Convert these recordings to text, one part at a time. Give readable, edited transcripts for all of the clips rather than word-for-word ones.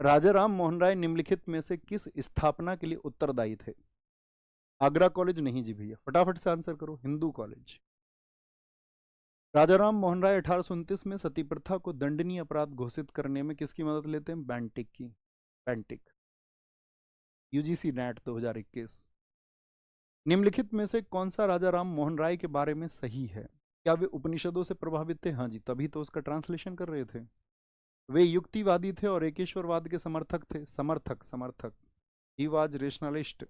राजा राम मोहन राय निम्नलिखित में से किस स्थापना के लिए उत्तरदायी थे? आगरा कॉलेज नहीं जी भैया, फटाफट से आंसर करो। हिंदू कॉलेज। राजा राम मोहन राय 1829 में सती प्रथा को दंडनीय अपराध घोषित करने में किसकी मदद लेते हैं? बेंटिक की। बेंटिक। UGC net 2021। निम्नलिखित में से कौन सा राजा राम मोहन राय के बारे में सही है? क्या वे उपनिषदों से प्रभावित थे? हाँ जी, तभी तो उसका ट्रांसलेशन कर रहे थे। वे युक्तिवादी थे और एकेश्वरवाद के समर्थक थे। समर्थक, समर्थक। He was rationalist.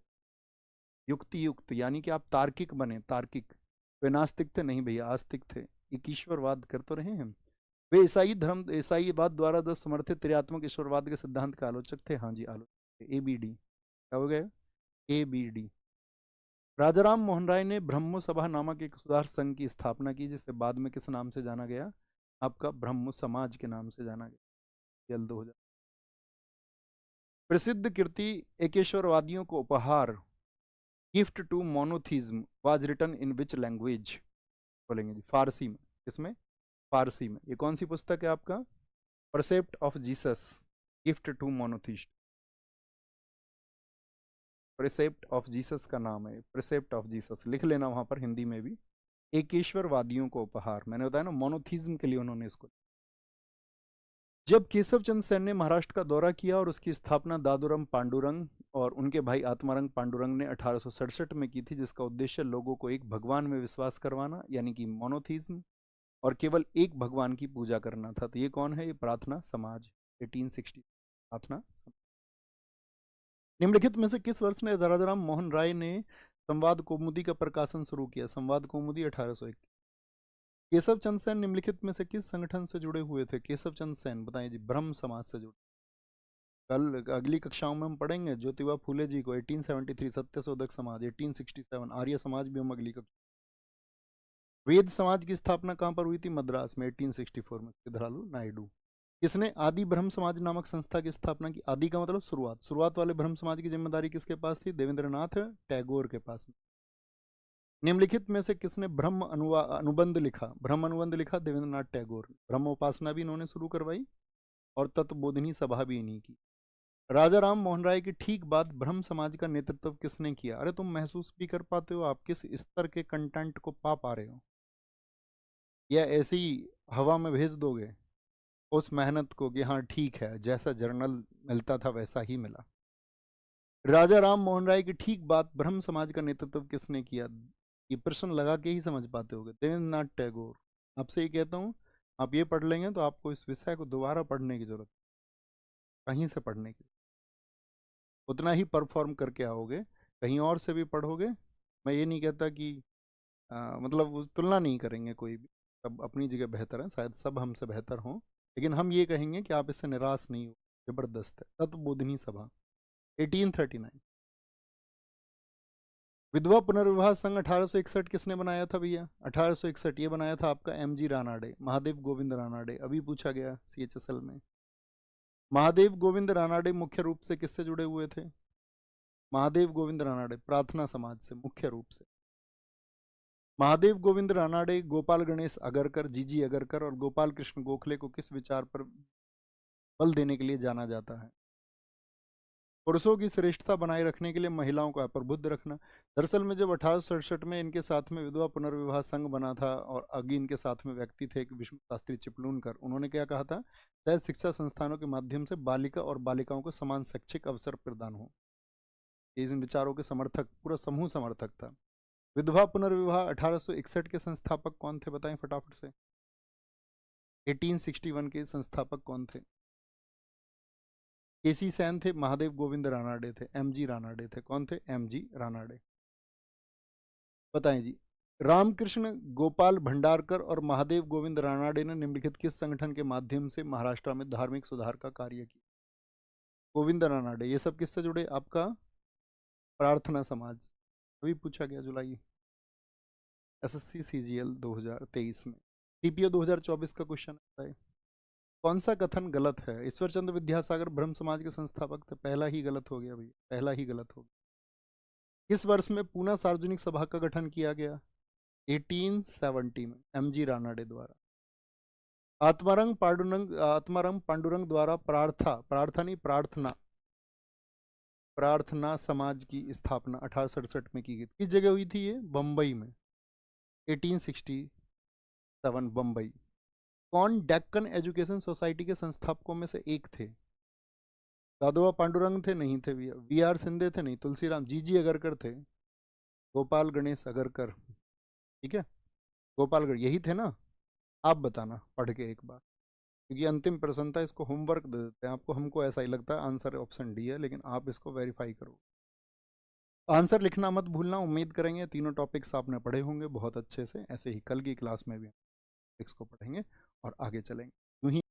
युक्ति युक्त यानी कि आप तार्किक बने, तार्किक। वे नास्तिक थे नहीं भैया, आस्तिक थे। एक ईश्वरवाद कर तो रहे हैं। वे ईसाईवाद द्वारा समर्थित त्रियात्मक ईश्वरवाद के सिद्धांत के आलोचक थे। हाँ जी, आलोचक। ABD। क्या हो गया? ABD। राजा राम मोहन राय ने ब्रह्मो सभा नामक एक सुधार संघ की स्थापना की, जिसे बाद में किस नाम से जाना गया? आपका ब्रह्मो समाज के नाम से जाना गया। जल्द 2000। प्रसिद्ध कृति एकेश्वरवादियों को उपहार, gift to monotheism, was written in which language? बोलेंगे जी फारसी में। किसमें? फारसी में। ये कौन सी पुस्तक है आपका? Precept of Jesus, gift to monotheist. Precept of Jesus का नाम है, प्रिसेप्ट ऑफ जीसस लिख लेना वहां पर हिंदी में भी। एकेश्वरवादियों को उपहार, मैंने बताया ना, मोनोथीज्म के लिए उन्होंने इसको। जब केशव चंद्र सेन ने महाराष्ट्र का दौरा किया और उसकी स्थापना दादूराम पांडुरंग और उनके भाई आत्मारंग पांडुरंग ने 1867 में की थी, जिसका उद्देश्य लोगों को एक भगवान में विश्वास करवाना यानी कि मोनोथीज्म और केवल एक भगवान की पूजा करना था। तो ये कौन है? ये प्रार्थना समाज। 1860 प्रार्थना समाज। निम्नलिखित में से किस वर्ष ने राजाराम मोहन राय ने संवाद कौमुदी का प्रकाशन शुरू किया? संवाद कौमुदी 1801। केशव चंद्र सेन निम्नलिखित में से किस संगठन से जुड़े हुए थे? केशव चंद्र सेन बताइए जी। ब्रह्म समाज से जुड़े। कल अगली कक्षाओं में हम पढ़ेंगे ज्योतिबा फूले जी को 1873 सत्यशोधक समाज, 1867 आर्य समाज भी हम अगली कक्षा। वेद समाज की स्थापना कहाँ पर हुई थी? मद्रास में 1864 में, सिद्धरालू नायडू। किसने आदि ब्रह्म समाज नामक संस्था की स्थापना की? आदि का मतलब शुरुआत। शुरुआत वाले ब्रह्म समाज की जिम्मेदारी किसके पास थी? देवेंद्रनाथ टैगोर के पास में। निम्नलिखित में से किसने ब्रह्म अनुबंध लिखा? ब्रह्म अनुबंध लिखा देवेंद्रनाथ टैगोर। ब्रह्म उपासना भी इन्होंने शुरू करवाई और तत्वबोधिनी सभा भी इन्हीं की। राजा राम मोहन राय की ठीक बाद ब्रह्म समाज का नेतृत्व किसने किया? अरे तुम महसूस भी कर पाते हो आप किस स्तर के कंटेंट को पा पा रहे हो, या ऐसे ही हवा में भेज दोगे उस मेहनत को कि हाँ ठीक है, जैसा जर्नल मिलता था वैसा ही मिला। राजा राम मोहन राय की ठीक बाद ब्रह्म समाज का नेतृत्व किसने किया? ये प्रश्न लगा के ही समझ पाते होगे। देवेंद्रनाथ टैगोर। आपसे ये कहता हूँ, आप ये पढ़ लेंगे तो आपको इस विषय को दोबारा पढ़ने की जरूरत, कहीं से पढ़ने की, उतना ही परफॉर्म करके आओगे। कहीं और से भी पढ़ोगे। मैं ये नहीं कहता कि मतलब तुलना नहीं करेंगे कोई भी, सब अपनी जगह बेहतर है, शायद सब हमसे बेहतर हों, लेकिन हम ये कहेंगे कि आप इससे निराश नहीं हो। जबरदस्त है। तत्वबोधिनी सभा 1839। विधवा पुनर्विवाह संघ 1861 किसने बनाया था भैया? 1861 ये बनाया था आपका MG रानाडे, महादेव गोविंद रानाडे। अभी पूछा गया CHSL में। महादेव गोविंद रानाडे मुख्य रूप से किससे जुड़े हुए थे? महादेव गोविंद रानाडे प्रार्थना समाज से मुख्य रूप से। महादेव गोविंद रानाडे गोपाल गणेश अगरकर, जीजी अगरकर और गोपाल कृष्ण गोखले को किस विचार पर बल देने के लिए जाना जाता है? पुरुषों की श्रेष्ठता बनाए रखने के लिए महिलाओं को अप्रबुद्ध रखना। दरअसल में जब 1867 में इनके साथ में विधवा पुनर्विवाह संघ बना था और आगे इनके साथ में व्यक्ति थे एक विष्णु शास्त्री चिपलूनकर, उन्होंने क्या कहा था? शायद शिक्षा संस्थानों के माध्यम से बालिका और बालिकाओं को समान शैक्षिक अवसर प्रदान हो। इन विचारों के समर्थक पूरा समूह समर्थक था। विधवा पुनर्विवाह 1861 के संस्थापक कौन थे? बताएं फटाफट से। 1861 के संस्थापक कौन थे? KC सेन थे, महादेव गोविंद रानाडे थे, MG रानाडे थे। कौन थे? MG रानाडे। बताएं जी। रामकृष्ण गोपाल भंडारकर और महादेव गोविंद रानाडे ने निम्नलिखित किस संगठन के माध्यम से महाराष्ट्र में धार्मिक सुधार का कार्य किया? गोविंद रानाडे। ये सब किससे जुड़े? आपका प्रार्थना समाज। अभी पूछा गया जुलाई SSC CGL 2023 में। TPO 2024 का क्वेश्चन आता है। कौन सा कथन गलत है? ईश्वर चंद्र विद्यासागर ब्रह्म समाज के संस्थापक थे। पहला ही गलत हो गया भैया, पहला ही गलत हो गया। किस वर्ष में पूना सार्वजनिक सभा का गठन किया गया? 1870 में, MG रानाडे द्वारा। आत्मारंग पांडुरंग द्वारा प्रार्था नहीं प्रार्थना, प्रार्थना समाज की स्थापना 1867 में की गई। किस जगह हुई थी ये? बम्बई में, 1867 बम्बई। कौन डेक्कन एजुकेशन सोसाइटी के संस्थापकों में से एक थे? दादोबा पांडुरंग थे? नहीं थे भैया। वी आर सिंधे थे? नहीं। तुलसीराम जी अगरकर थे। गोपाल गणेश अगरकर, ठीक है, गोपाल गणेश यही थे ना? आप बताना पढ़ के एक बार, क्योंकि अंतिम प्रश्न था, इसको होमवर्क दे देते हैं आपको। हमको ऐसा ही लगता है आंसर ऑप्शन डी है, लेकिन आप इसको वेरीफाई करो। आंसर लिखना मत भूलना। उम्मीद करेंगे तीनों टॉपिक्स आपने पढ़े होंगे बहुत अच्छे से। ऐसे ही कल की क्लास में भी टॉपिक्स को पढ़ेंगे और आगे चलेंगे। यूं ही